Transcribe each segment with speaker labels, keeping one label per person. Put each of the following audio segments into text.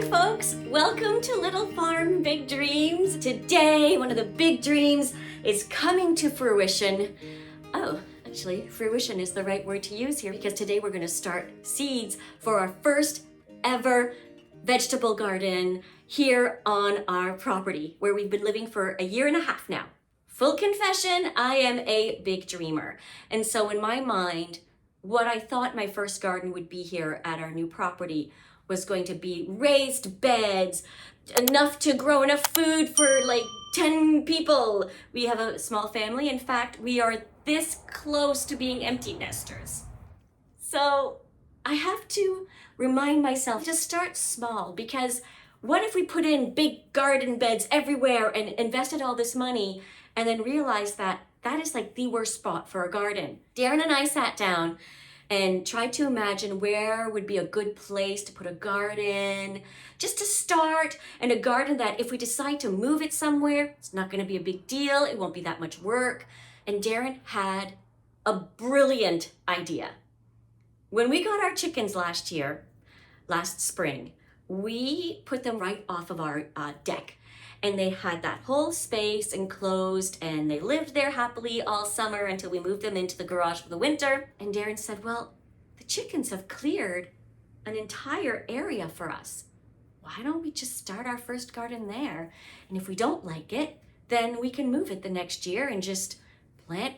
Speaker 1: folks, welcome to Little Farm Big Dreams. Today, one of the big dreams is coming to fruition. Oh, actually, fruition is the right word to use here because today we're going to start seeds for our first ever vegetable garden here on our property where we've been living for a year and a half now. Full confession, I am a big dreamer. And so in my mind, what I thought my first garden would be here at our new property was going to be raised beds, enough to grow enough food for like 10 people. We have a small family. In fact, we are this close to being empty nesters. So I have to remind myself to start small, because what if we put in big garden beds everywhere and invested all this money and then realized that that is like the worst spot for a garden? Darren and I sat down and tried to imagine where would be a good place to put a garden, just to start, and a garden that if we decide to move it somewhere, it's not going to be a big deal, it won't be that much work. And Darren had a brilliant idea. When we got our chickens last spring, we put them right off of our deck. And they had that whole space enclosed, and they lived there happily all summer until we moved them into the garage for the winter. And Darren said, well, the chickens have cleared an entire area for us. Why don't we just start our first garden there? And if we don't like it, then we can move it the next year and just plant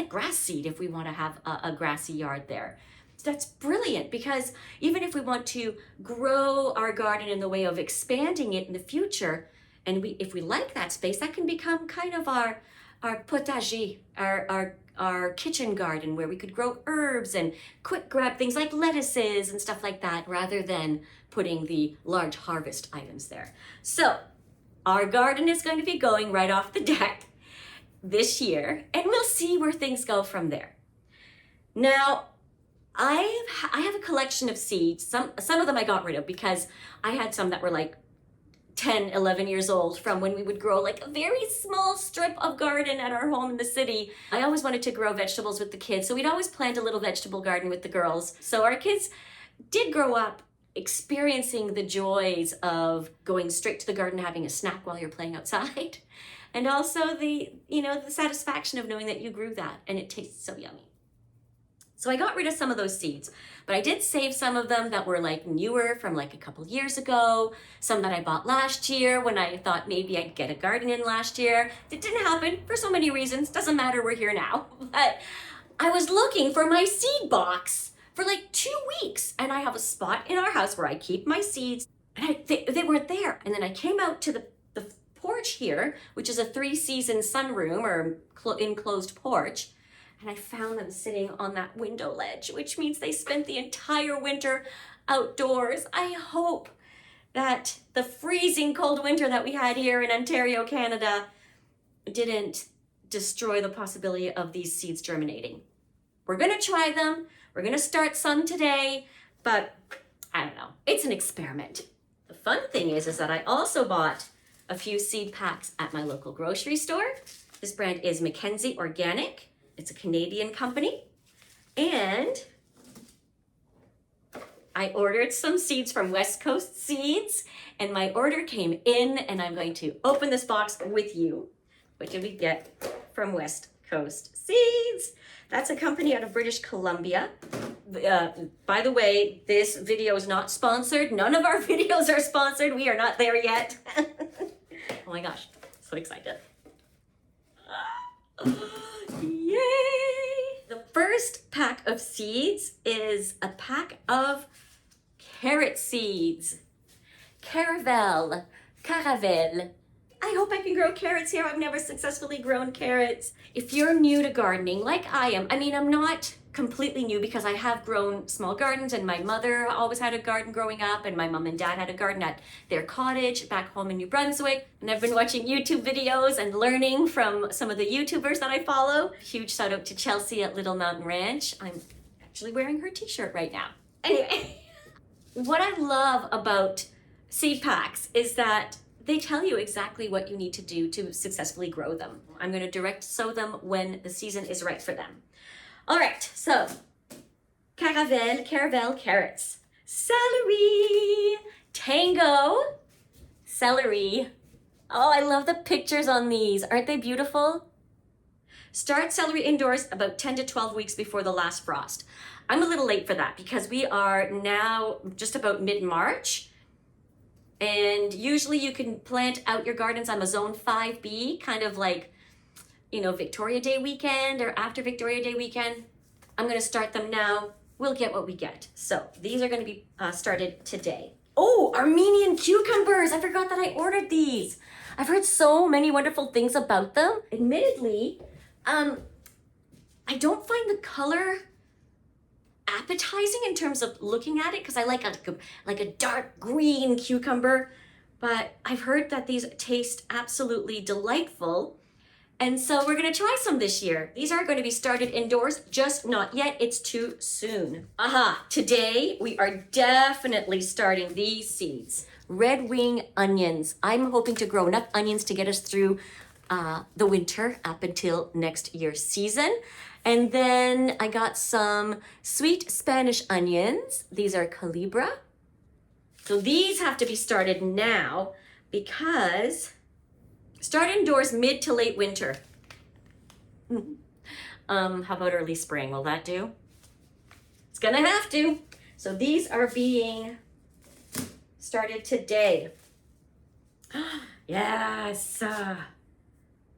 Speaker 1: grass seed if we want to have a grassy yard there. That's brilliant, because even if we want to grow our garden in the way of expanding it in the future, and if we like that space, that can become kind of our potager, our kitchen garden, where we could grow herbs and quick grab things like lettuces and stuff like that, rather than putting the large harvest items there. So our garden is going to be going right off the deck this year, and we'll see where things go from there. Now, I have a collection of seeds. Some of them I got rid of because I had some that were like 10, 11 years old from when we would grow like a very small strip of garden at our home in the city. I always wanted to grow vegetables with the kids, so we'd always plant a little vegetable garden with the girls. So our kids did grow up experiencing the joys of going straight to the garden, having a snack while you're playing outside, and also the satisfaction of knowing that you grew that and it tastes so yummy. So I got rid of some of those seeds, but I did save some of them that were like newer from like a couple years ago, some that I bought last year when I thought maybe I'd get a garden in last year. It didn't happen for so many reasons. Doesn't matter, we're here now. But I was looking for my seed box for like 2 weeks, and I have a spot in our house where I keep my seeds, and they weren't there. And then I came out to the porch here, which is a 3-season sunroom or enclosed porch, and I found them sitting on that window ledge, which means they spent the entire winter outdoors. I hope that the freezing cold winter that we had here in Ontario, Canada, didn't destroy the possibility of these seeds germinating. We're going to try them. We're going to start some today, but I don't know. It's an experiment. The fun thing is that I also bought a few seed packs at my local grocery store. This brand is Mackenzie Organic. It's a Canadian company, and I ordered some seeds from West Coast Seeds, and my order came in, and I'm going to open this box with you. What did we get from West Coast Seeds? That's a company out of British Columbia. By the way, this video is not sponsored. None of our videos are sponsored. We are not there yet. Oh my gosh, so excited. Yay! The first pack of seeds is a pack of carrot seeds. Caravelle. I hope I can grow carrots here. I've never successfully grown carrots. If you're new to gardening, like I am, I'm not completely new because I have grown small gardens, and my mother always had a garden growing up, and my mom and dad had a garden at their cottage back home in New Brunswick. And I've been watching YouTube videos and learning from some of the YouTubers that I follow. Huge shout out to Chelsea at Little Mountain Ranch. I'm actually wearing her t-shirt right now. Anyway, what I love about seed packs is that they tell you exactly what you need to do to successfully grow them. I'm going to direct sow them when the season is right for them. All right, so caravelle carrots, celery, Tango celery. Oh, I love the pictures on these. Aren't they beautiful? Start celery indoors about 10 to 12 weeks before the last frost. I'm a little late for that because we are now just about mid-March. And usually you can plant out your gardens on a zone 5B, kind of like, you know, Victoria Day weekend or after Victoria Day weekend. I'm going to start them now. We'll get what we get. So these are going to be started today. Oh, Armenian cucumbers. I forgot that I ordered these. I've heard so many wonderful things about them. Admittedly, I don't find the color appetizing in terms of looking at it because I like a dark green cucumber, but I've heard that these taste absolutely delightful. And so we're gonna try some this year. These are going to be started indoors, just not yet, it's too soon. Today we are definitely starting these seeds. Red wing onions. I'm hoping to grow enough onions to get us through the winter up until next year's season. And then I got some sweet Spanish onions. These are Calibra. So these have to be started now because start indoors mid to late winter. How about early spring? Will that do? It's gonna have to. So these are being started today. Yes,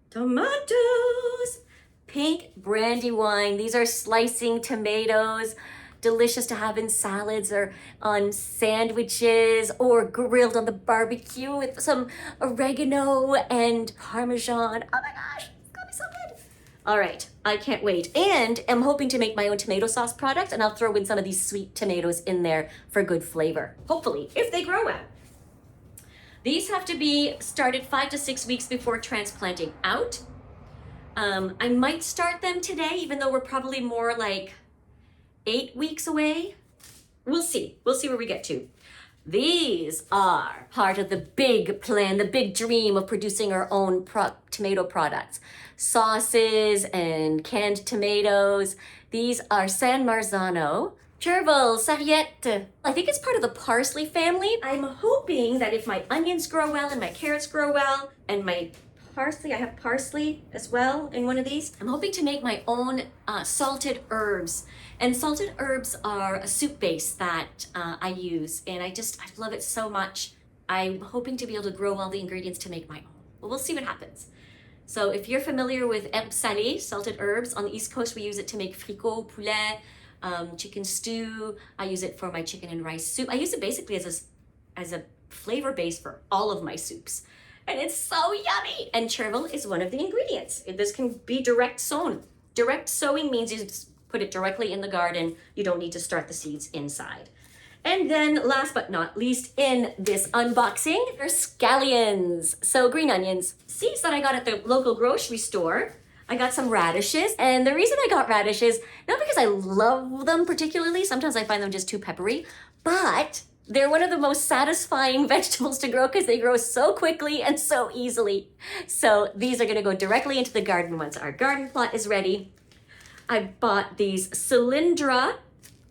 Speaker 1: tomatoes, pink brandywine. These are slicing tomatoes, delicious to have in salads or on sandwiches or grilled on the barbecue with some oregano and Parmesan. Oh my gosh, it's gonna be so good. All right, I can't wait. And I'm hoping to make my own tomato sauce product, and I'll throw in some of these sweet tomatoes in there for good flavor. Hopefully, if they grow well. These have to be started 5 to 6 weeks before transplanting out. I might start them today, even though we're probably more like 8 weeks away. We'll see. We'll see where we get to. These are part of the big plan, the big dream of producing our own tomato products. Sauces and canned tomatoes. These are San Marzano. Chervil, sarriette. I think it's part of the parsley family. I'm hoping that if my onions grow well and my carrots grow well and my parsley, I have parsley as well in one of these. I'm hoping to make my own salted herbs. And salted herbs are a soup base that I use, and I love it so much. I'm hoping to be able to grow all the ingredients to make my own. But we'll see what happens. So if you're familiar with herbes salées, salted herbs, on the East Coast we use it to make fricot, poulet, chicken stew. I use it for my chicken and rice soup. I use it basically as a flavor base for all of my soups. And it's so yummy. And chervil is one of the ingredients. This can be direct sown. Direct sowing means you just put it directly in the garden. You don't need to start the seeds inside. And then last but not least in this unboxing are scallions. So green onions. Seeds that I got at the local grocery store. I got some radishes, and the reason I got radishes, not because I love them particularly, sometimes I find them just too peppery, but they're one of the most satisfying vegetables to grow because they grow so quickly and so easily. So these are gonna go directly into the garden once our garden plot is ready. I bought these Cylindra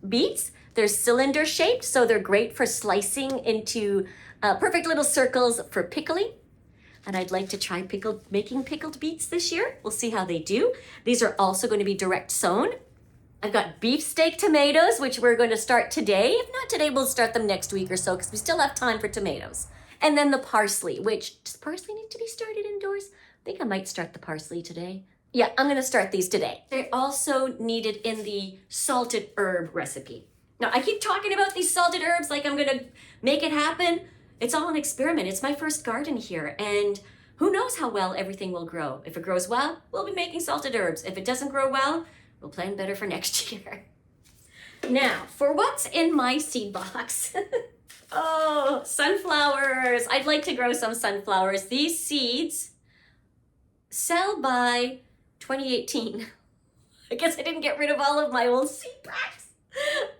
Speaker 1: beets. They're cylinder shaped, so they're great for slicing into perfect little circles for pickling. And I'd like to try making pickled beets this year. We'll see how they do. These are also going to be direct sown. I've got beefsteak tomatoes, which we're going to start today. If not today, we'll start them next week or so because we still have time for tomatoes. And then the parsley, which, does parsley need to be started indoors? I think I might start the parsley today. Yeah, I'm going to start these today. They're also needed in the salted herb recipe. Now, I keep talking about these salted herbs like I'm going to make it happen. It's all an experiment. It's my first garden here, and who knows how well everything will grow. If it grows well, we'll be making salted herbs. If it doesn't grow well, we'll plan better for next year. Now, for what's in my seed box. Oh, sunflowers. I'd like to grow some sunflowers. These seeds sell by 2018. I guess I didn't get rid of all of my old seed packs.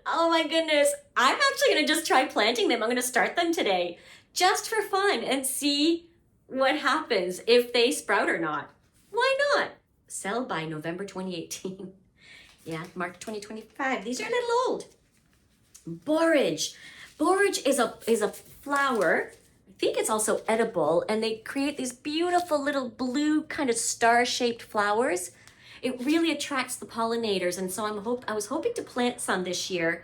Speaker 1: Oh my goodness. I'm actually going to just try planting them. I'm going to start them today just for fun and see what happens, if they sprout or not. Why not? Sell by November 2018. Yeah, March 2025. These are a little old. Borage. Borage is a flower. I think it's also edible, and they create these beautiful little blue kind of star-shaped flowers. It really attracts the pollinators, and so I was hoping to plant some this year.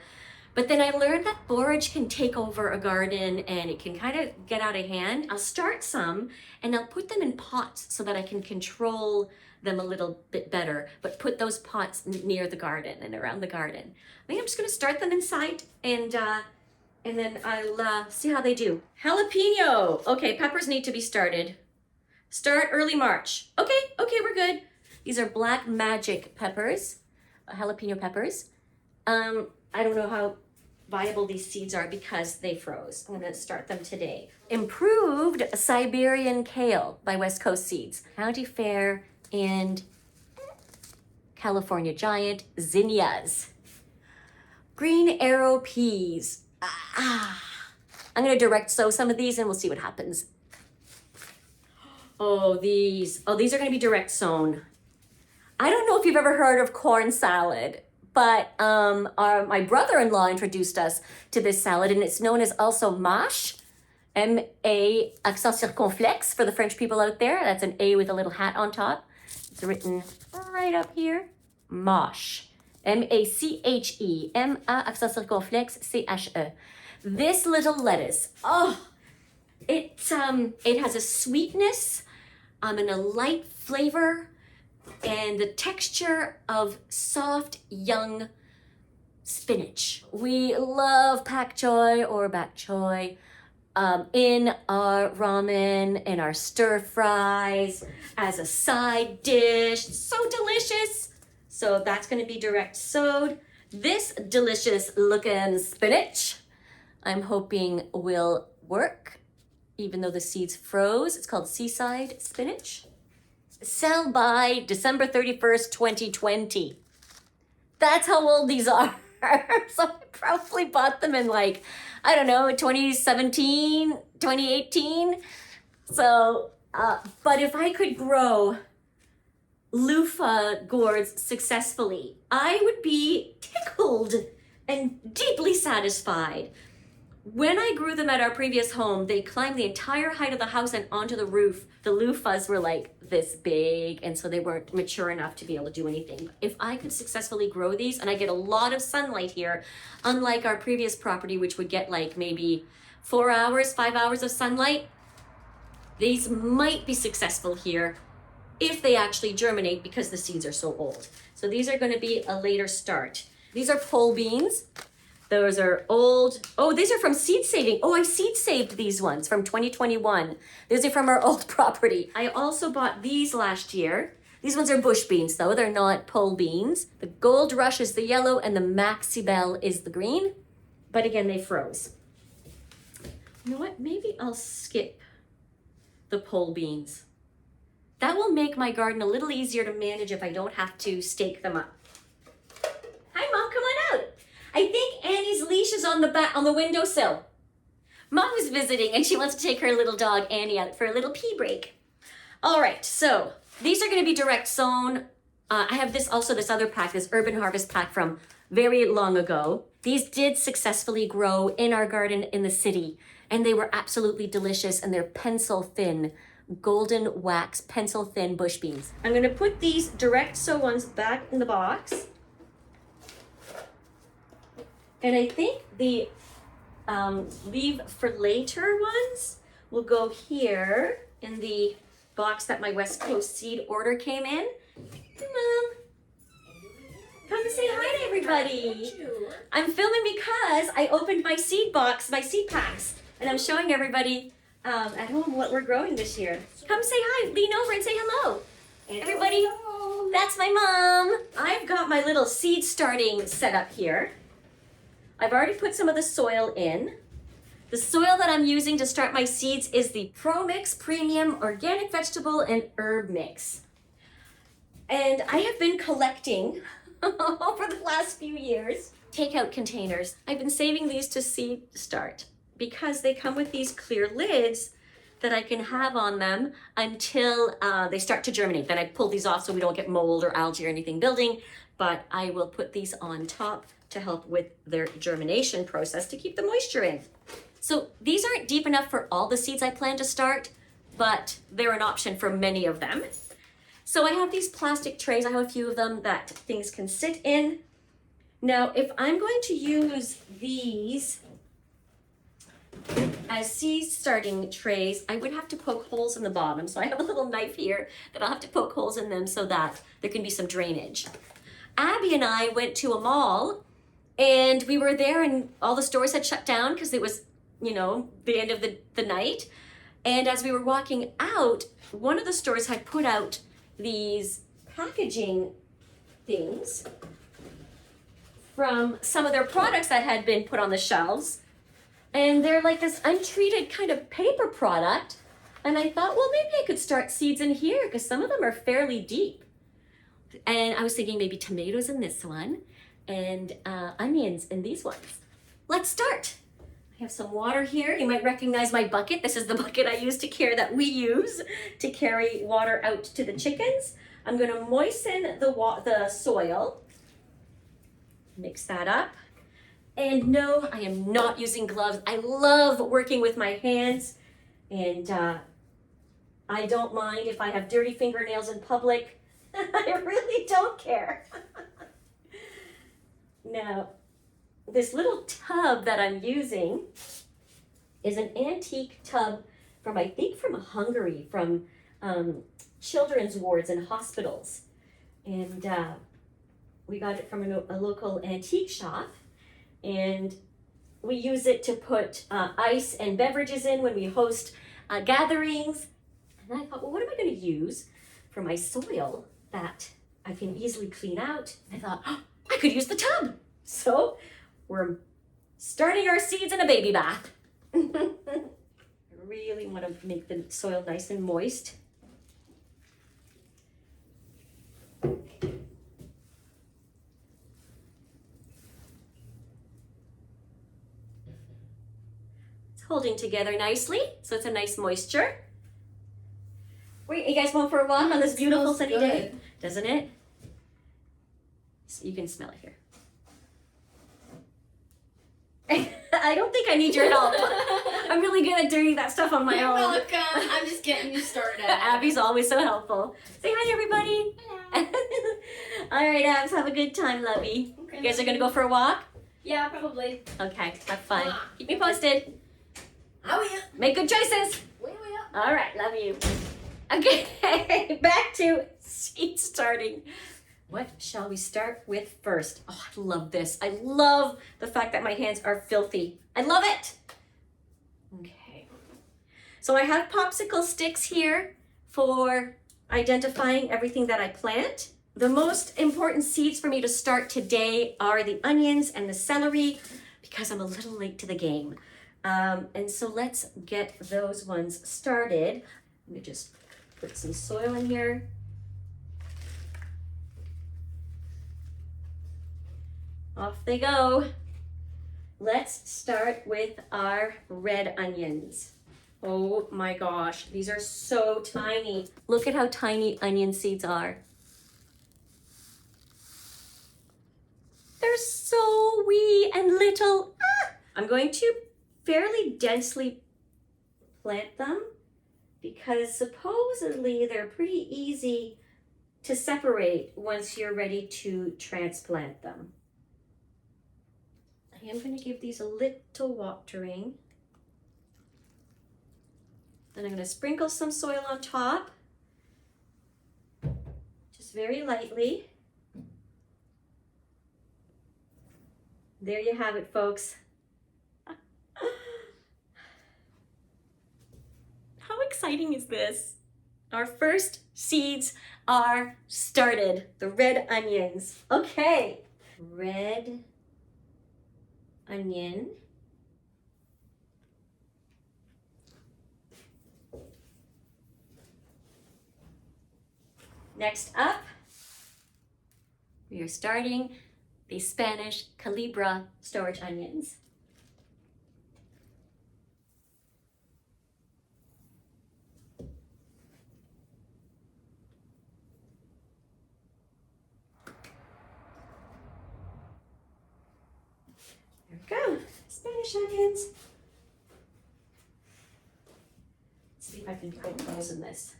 Speaker 1: But then I learned that borage can take over a garden and it can kind of get out of hand. I'll start some and I'll put them in pots so that I can control them a little bit better, but put those pots near the garden and around the garden. I think I'm just gonna start them inside and then I'll see how they do. Jalapeno. Okay, peppers need to be started. Start early March. Okay, we're good. These are black magic peppers, jalapeno peppers. I don't know how viable these seeds are because they froze. I'm gonna start them today. Improved Siberian Kale by West Coast Seeds. County Fair and California Giant zinnias. Green Arrow peas. I'm gonna direct sow some of these and we'll see what happens. These are gonna be direct sown. I don't know if you've ever heard of corn salad, but my brother-in-law introduced us to this salad, and it's known as also mâche, M-A accent circonflexe for the French people out there. That's an A with a little hat on top. It's written right up here, mâche, M-A-C-H-E, M-A accent circonflexe, C-H-E. This little lettuce, it has a sweetness and a light flavor, and the texture of soft, young spinach. We love pak choy or bak choy in our ramen, in our stir fries, as a side dish. So delicious. So that's gonna be direct sowed. This delicious looking spinach, I'm hoping will work, even though the seeds froze. It's called seaside spinach. Sell by December 31st, 2020. That's how old these are. So I probably bought them in 2017, 2018. So, but if I could grow loofah gourds successfully, I would be tickled and deeply satisfied. When I grew them at our previous home, they climbed the entire height of the house and onto the roof. The loofahs were like this big, and so they weren't mature enough to be able to do anything. If I could successfully grow these, and I get a lot of sunlight here, unlike our previous property, which would get maybe 4 hours, 5 hours of sunlight, these might be successful here if they actually germinate because the seeds are so old. So these are gonna be a later start. These are pole beans. Those are old. These are from seed saving. I seed saved these ones from 2021. These are from our old property. I also bought these last year. These ones are bush beans though. They're not pole beans. The Gold Rush is the yellow and the Maxi Bell is the green. But again, they froze. You know what? Maybe I'll skip the pole beans. That will make my garden a little easier to manage if I don't have to stake them up. Hi, Mom, come on out. I think Annie's leash is on the windowsill. Mom is visiting and she wants to take her little dog Annie out for a little pee break. All right, so these are going to be direct sown. I have this other pack, this Urban Harvest pack from very long ago. These did successfully grow in our garden in the city, and they were absolutely delicious, and they're pencil thin, golden wax, pencil thin bush beans. I'm going to put these direct sow ones back in the box. And I think the leave for later ones will go here in the box that my West Coast seed order came in. Hey, Mom. Come and say hi to everybody. I'm filming because I opened my seed box, my seed packs, and I'm showing everybody at home what we're growing this year. Come say hi, lean over and say hello. Everybody, hello. That's my mom. I've got my little seed starting set up here. I've already put some of the soil in. The soil that I'm using to start my seeds is the Pro Mix Premium Organic Vegetable and Herb Mix. And I have been collecting over the last few years takeout containers. I've been saving these to seed start because they come with these clear lids that I can have on them until they start to germinate. Then I pull these off so we don't get mold or algae or anything building, but I will put these on top to help with their germination process to keep the moisture in. So these aren't deep enough for all the seeds I plan to start, but they're an option for many of them. So I have these plastic trays. I have a few of them that things can sit in. Now, if I'm going to use these as seed starting trays, I would have to poke holes in the bottom. So I have a little knife here that I'll have to poke holes in them so that there can be some drainage. Abby and I went to a mall and we were there and all the stores had shut down because it was, you know, the end of the night. And as we were walking out, one of the stores had put out these packaging things from some of their products that had been put on the shelves. And they're like this untreated kind of paper product. And I thought, well, maybe I could start seeds in here because some of them are fairly deep. And I was thinking maybe tomatoes in this one and onions in these ones. Let's start. I have some water here. You might recognize my bucket. This is the bucket I use that we use to carry water out to the chickens. I'm going to moisten the soil. Mix that up. And no, I am not using gloves. I love working with my hands, and I don't mind if I have dirty fingernails in public. I really don't care. Now, this little tub that I'm using is an antique tub from, I think, from Hungary, from children's wards and hospitals. And we got it from a local antique shop. And we use it to put ice and beverages in when we host gatherings. And I thought, well, what am I going to use for my soil that I can easily clean out? I thought, oh, I could use the tub. So we're starting our seeds in a baby bath. I really want to make the soil nice and moist. Holding together nicely, so it's a nice moisture. Wait, you guys going for a walk on this beautiful sunny day? Doesn't it? So you can smell it here. I don't think I need your help. I'm really good at doing that stuff on my own.
Speaker 2: You're welcome. I'm just getting you started.
Speaker 1: Abby's always so helpful. Say hi, everybody.
Speaker 2: Hello.
Speaker 1: All right, Abs, have a good time, lovey.
Speaker 2: Okay.
Speaker 1: You guys are gonna go for a walk?
Speaker 2: Yeah, probably.
Speaker 1: Okay, have fun. Keep me posted.
Speaker 2: I will.
Speaker 1: Make good choices.
Speaker 2: We will.
Speaker 1: All right, love you. Okay, back to seed starting. What shall we start with first? Oh, I love this. I love the fact that my hands are filthy. I love it. Okay. So I have popsicle sticks here for identifying everything that I plant. The most important seeds for me to start today are the onions and the celery because I'm a little late to the game. And so let's get those ones started. Let me just put some soil in here. Off they go. Let's start with our red onions. Oh my gosh, these are so tiny. Look at how tiny onion seeds are. They're so wee and little. I'm going to fairly densely plant them because supposedly they're pretty easy to separate once you're ready to transplant them. I am going to give these a little watering. Then I'm going to sprinkle some soil on top, just very lightly. There you have it, folks. How exciting is this? Our first seeds are started, the red onions. Okay, red onion. Next up, we are starting the Spanish Calibra storage onions. Go, Spanish onions. Let's see if I can poke holes in this.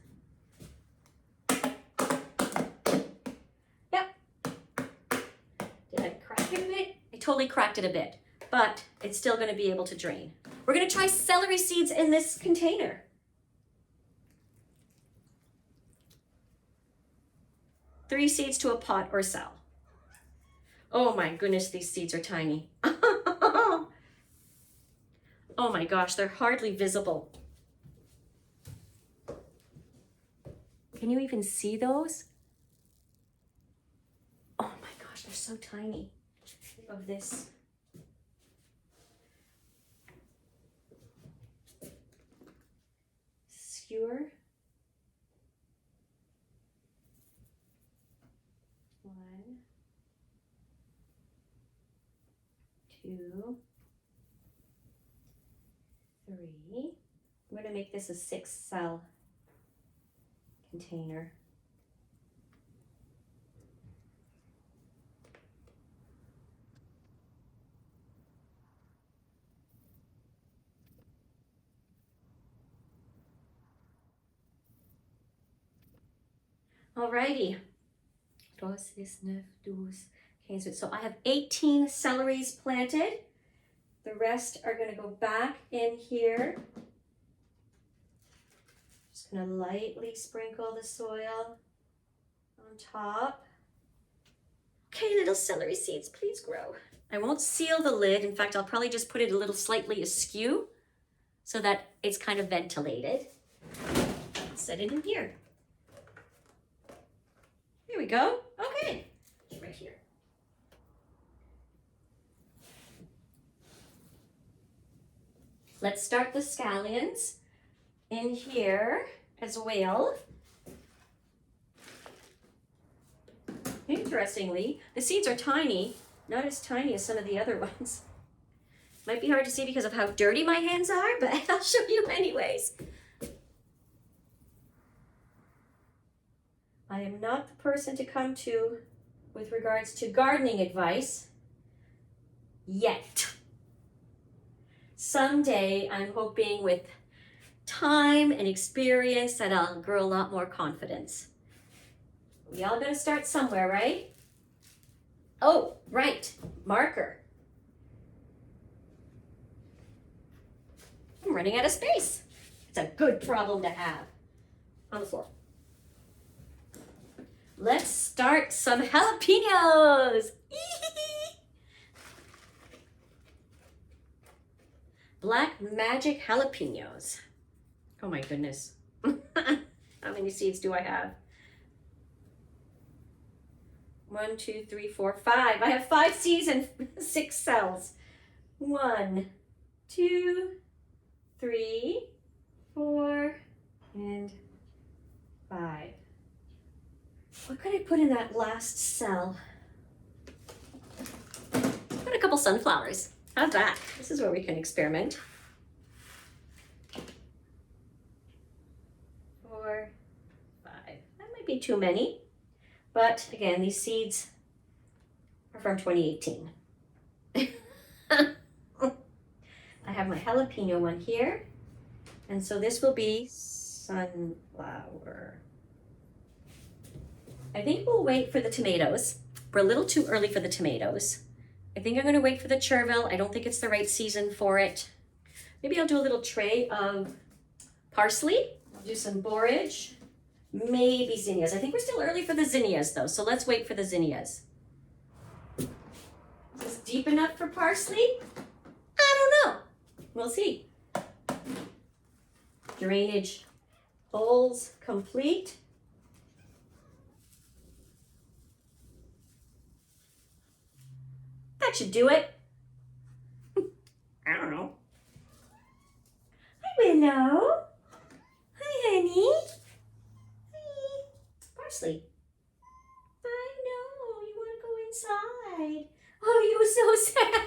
Speaker 1: Yep. Did I crack it a bit? I totally cracked it a bit, but it's still going to be able to drain. We're going to try celery seeds in this container. Three seeds to a pot or cell. Oh my goodness, these seeds are tiny. Oh my gosh, they're hardly visible. Can you even see those? Oh my gosh, they're so tiny. Of this. Skewer. 1, 2, 3. I'm going to make this a 6-cell container. Alrighty. 2, 6, 9, 12, 15. So I have 18 celeries planted. The rest are going to go back in here. Just going to lightly sprinkle the soil on top. Okay, little celery seeds, please grow. I won't seal the lid. In fact, I'll probably just put it a little slightly askew so that it's kind of ventilated. Set it in here. Here we go. Okay, right here. Let's start the scallions in here as well. Interestingly, the seeds are tiny, not as tiny as some of the other ones. Might be hard to see because of how dirty my hands are, but I'll show you anyways. I am not the person to come to with regards to gardening advice yet. Someday, I'm hoping with time and experience that I'll grow a lot more confidence. We all gotta start somewhere, right? Oh, right, marker. I'm running out of space. It's a good problem to have. On the floor. Let's start some jalapenos. Black magic jalapenos. Oh my goodness. How many seeds do I have? 1, 2, 3, 4, 5. I have 5 seeds and 6 cells. 1, 2, 3, 4, and 5. What could I put in that last cell? Put a couple sunflowers. How's that? This is where we can experiment. 4, 5. That might be too many. But again, these seeds are from 2018. I have my jalapeno one here. And so this will be sunflower. I think we'll wait for the tomatoes. We're a little too early for the tomatoes. I think I'm going to wait for the chervil. I don't think it's the right season for it. Maybe I'll do a little tray of parsley. I'll do some borage. Maybe zinnias. I think we're still early for the zinnias though, so let's wait for the zinnias. Is this deep enough for parsley? I don't know. We'll see. Drainage holes complete. That should do it. I don't know. Hi, Willow. Hi, honey. Hi. Parsley. I know. You want to go inside. Oh, you were so sad.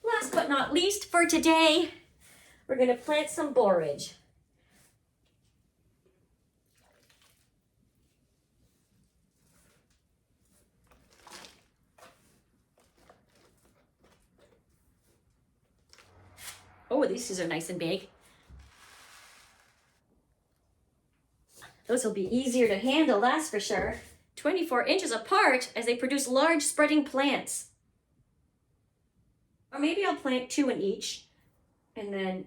Speaker 1: Last but not least for today, we're going to plant some borage. Oh, these are nice and big. Those will be easier to handle, that's for sure. 24 inches apart as they produce large spreading plants. Or maybe I'll plant 2 in each, and then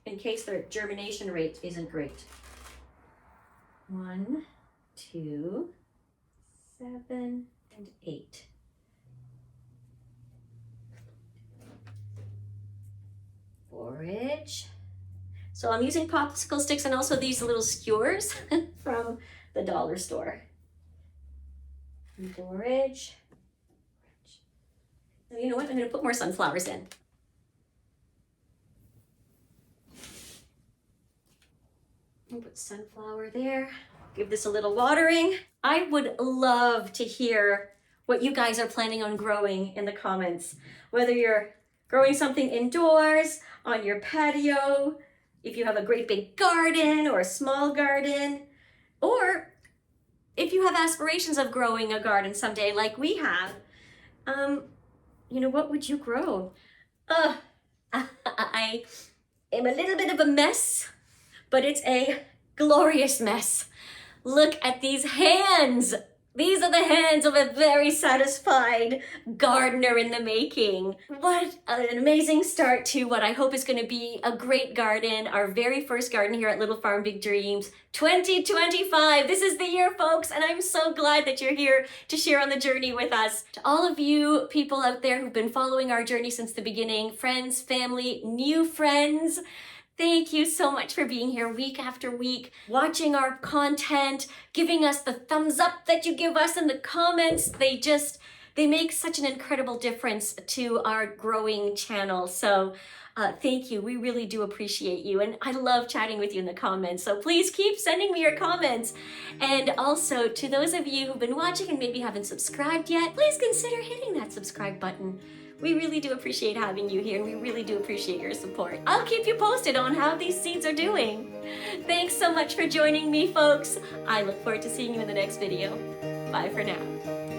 Speaker 1: in case their germination rate isn't great. 1, 2, 7, and 8. Forage. So I'm using popsicle sticks and also these little skewers from the dollar store. Forage. So you know what? I'm going to put more sunflowers in. I'll put sunflower there. Give this a little watering. I would love to hear what you guys are planning on growing in the comments. Whether you're growing something indoors, on your patio, if you have a great big garden or a small garden, or if you have aspirations of growing a garden someday like we have, you know, what would you grow? I am a little bit of a mess, but it's a glorious mess. Look at these hands. These are the hands of a very satisfied gardener in the making. What an amazing start to what I hope is going to be a great garden, our very first garden here at Little Farm Big Dreams, 2025. This is the year, folks, and I'm so glad that you're here to share on the journey with us. To all of you people out there who've been following our journey since the beginning, friends, family, new friends, thank you so much for being here week after week, watching our content, giving us the thumbs up that you give us in the comments. They make such an incredible difference to our growing channel. So thank you. We really do appreciate you. And I love chatting with you in the comments. So please keep sending me your comments. And also to those of you who've been watching and maybe haven't subscribed yet, please consider hitting that subscribe button. We really do appreciate having you here, and we really do appreciate your support. I'll keep you posted on how these seeds are doing. Thanks so much for joining me, folks. I look forward to seeing you in the next video. Bye for now.